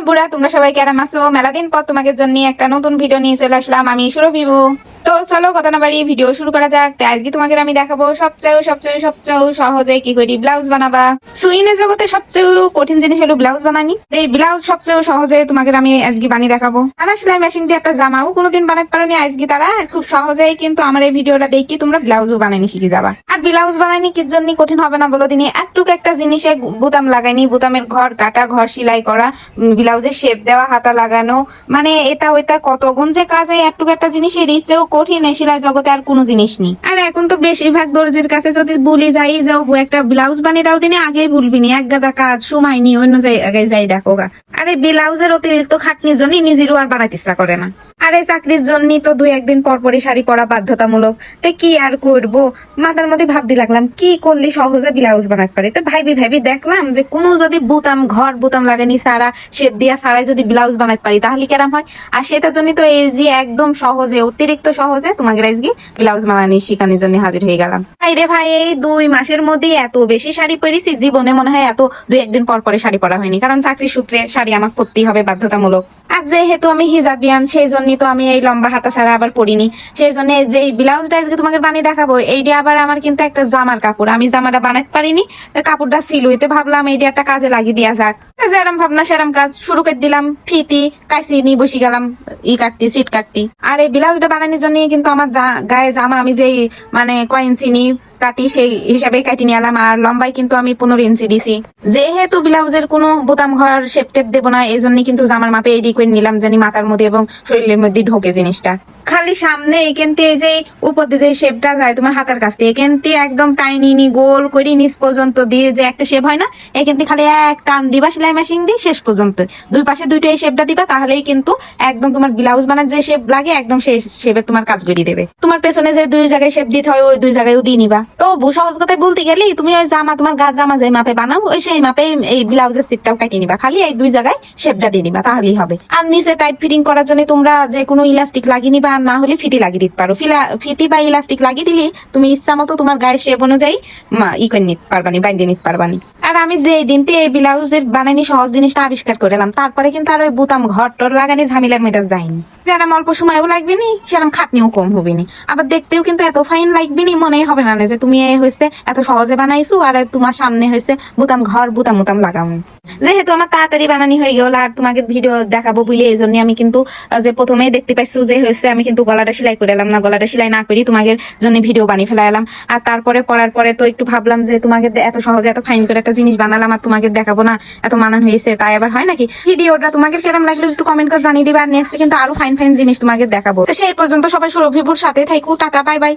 বুড়া, তোমরা সবাই কেরাম আছো? মেলা দিন পর তোমাদের জন্য একটা নতুন ভিডিও নিয়ে চলে আসলাম। আমি সুরভিবু। তো চলো কথা না বাড়িয়ে ভিডিও শুরু করা যাক। তো আজকে তোমাদের আমি দেখাবো সবচেয়ে সহজে কি করে ব্লাউজ বানাবা। সুইনের জগতে সবচেয়ে কঠিন জিনিস হলো ব্লাউজ বানানি। এই ব্লাউজ সবচেয়ে সহজে তোমাদের আমি আজকে বানিয়ে দেখাবো। আর সেলাই মেশিন দিয়ে একটা জামাও কোনোদিন বানাতে পারোনি, আজকে তারা খুব সহজেই কিন্তু আমার এই ভিডিওটা দেখি তোমরা ব্লাউজও বানানি শিখে যাবা। আর ব্লাউজ বানানি কি জন্য কঠিন হবে না বলো দিনে। একটুক একটা জিনিসে বোতাম লাগাইনি, বোতামের ঘর কাটা, ঘর সেলাই করা, ব্লাউজের শেপ দেওয়া, হাতা লাগানো, মানে এটা ওইটা কত গুণ যে কাজ। এই একটুক একটা জিনিসের ইচ্ছেও কঠিন, এই সেলাই জগতে আর কোনো জিনিস নেই। আর এখন তো বেশিরভাগ দর্জির কাছে যদি বলি যাই যাও একটা ব্লাউজ বানিয়ে দাও দিনে, আগেই বলবি নি এক গাদা কাজ, সময় নি, অন্য জায়গায় যাই দেখো গা। আর এই ব্লাউজের অতিরিক্ত খাটনির জন্য নিজেরও আর বানাতে ইচ্ছা করে না। আর এই চাকরির জন্য তো দুই একদিন পর পরই শাড়ি পরা বাধ্যতামূলক। তো কি আর করবো, মাথার মধ্যে ভাবতে লাগলাম কি করলে সহজে ব্লাউজ বানাতে পারি। তো ভাবি দেখলাম যে কোনো যদি বোতাম লাগানি সারা শেপ দিয়া সারাই যদি ব্লাউজ বানাতে পারি তাহলে কেরাম হয়। আর সেটার জন্য তো এই যে একদম সহজে, অতিরিক্ত সহজে তোমাকে আজকে ব্লাউজ বানানি শিখানোর জন্য হাজির হয়ে গেলাম। রে ভাই, এই 2 মাসের মধ্যে এত বেশি শাড়ি পরেছি, জীবনে মনে হয় এত 2-1 দিন পর পরে শাড়ি পরা হয়নি। কারণ চাকরি সূত্রে শাড়ি আমাকে পরতেই হবে বাধ্যতামূলক। আর যেহেতু আমি হিজাবিয়ান, সেই জন্য তো আমি এই লম্বা হাতা ছাড়া আবার পরিনি। সেই জন্য যে ব্লাউজটা আজকে তোমাকে বানিয়ে দেখাবো, এইটা আবার আমার কিন্তু একটা জামার কাপড়। আমি জামাটা বানাতে পারিনি, কাপড়টা সিলুইতে ভাবলাম এইটা একটা কাজে লাগিয়ে দেওয়া যাক। যেরম ভাবনা সেরম কাজ শুরু করে দিলাম। ফিতি কাইসি নিয়ে বসে গেলাম সিট কাটতি। আর এই ব্লাউজটা বানানোর জন্য কিন্তু আমার গায়ে জামা আমি যেই মানে কয় ইঞ্চি নি কাটি সেই হিসাবে কাটি নিয়ে এলাম। আর লম্বাই কিন্তু আমি 15 ইঞ্চি দিছি। যেহেতু ব্লাউজের কোনো বোতাম ঘর শেপ টেপ দেবো না, এই জন্য কিন্তু জামার মাপে এডি করে নিলাম, জানি মাথার মধ্যে এবং শরীরের মধ্যে ঢোকে জিনিসটা। খালি সামনে এখানতে এই যে উপর দিয়ে যে শেপটা যায় তোমার হাতের কাছ থেকে, এখানতে একদম টাইনি গোল করে নিচ পর্যন্ত দিয়ে যে একটা শেপ হয় না, এখানতে খালি এক টান দিবা সেলাই মেশিন দিয়ে শেষ পর্যন্ত। দুই পাশে দুইটা এই শেপটা দিবা, তাহলেই কিন্তু একদম তোমার ব্লাউজ বানার যে শেপ লাগে একদম সেই শেপে তোমার কাজ করিয়ে দেবে। তোমার পেছনে যে 2 জায়গায় শেপ দিতে হয় ওই 2 জায়গায়ও দিয়ে নিবা। তো সহজ কথায় বলতে গেলে তুমি ওই জামা, তোমার গাছ জামা যে মাপে বানাও ওই সেই মাপে এই ব্লাউজের সিটটাও কাটিয়ে নিবা। খালি এই 2 জায়গায় শেপটা দিয়ে নিবা, তাহলেই হবে। আর নিচে টাইট ফিটিং করার জন্য তোমরা যে কোনো ইলাস্টিক লাগিয়ে নিবা, আর না হলে ফিতি লাগিয়ে দিতে পারো। ফিতি বা ইলাস্টিক লাগিয়ে দিলে তুমি ইচ্ছা মতো তোমার গায়ের শেপ অনুযায়ী করে নিতে পারবানি, বাইন্ডে নিতে পারবানি। আর আমি যে দিনতে এই ব্লাউজের বানানি সহজ জিনিসটা আবিষ্কার করলাম, তারপরে কিন্তু আর ওই বোতাম ঘর টর লাগানি ঝামেলার মধ্যে যায়নি। যেরকম অল্প সময়ও লাগবে নি, সেরকম খাটনিও কম হবে নি, আবার দেখতেও কিন্তু এত ফাইন লাগবে নি, মনেই হবে না যে তুমি হয়েছে এত সহজে বানাইছো আর তোমার সামনে হয়েছে বোতাম ঘর বোতাম লাগাও। যেহেতু আমার তাড়াতাড়ি বানানি হয়ে গেল আর তোমাকে ভিডিও দেখাবো বলে এই জন্য আমি কিন্তু যে প্রথমেই দেখতে পাইছো যে হয়েছে আমি কিন্তু গলাটা সেলাই করে এলাম না, গলাটা সেলাই না করি তোমাদের জন্য ভিডিও বানিয়ে ফেলা এলাম। আর তারপরে পড়ার পরে তো একটু ভাবলাম যে তোমাকে এত সহজে এত ফাইন করে একটা জিনিস বানালাম আর তোমাকে দেখাবো না, এত মানান হয়েছে, তাই আবার হয় নাকি। ভিডিওটা তোমাকে কেমন লাগলো একটু কমেন্ট করে জানিয়ে দিবা। আর নেক্সট কিন্তু আরো ফাইন জিনিস তোমাকে দেখাবো। সেই পর্যন্ত সবাই সুরভিবুর সাথে থাকো। Tata, bye bye.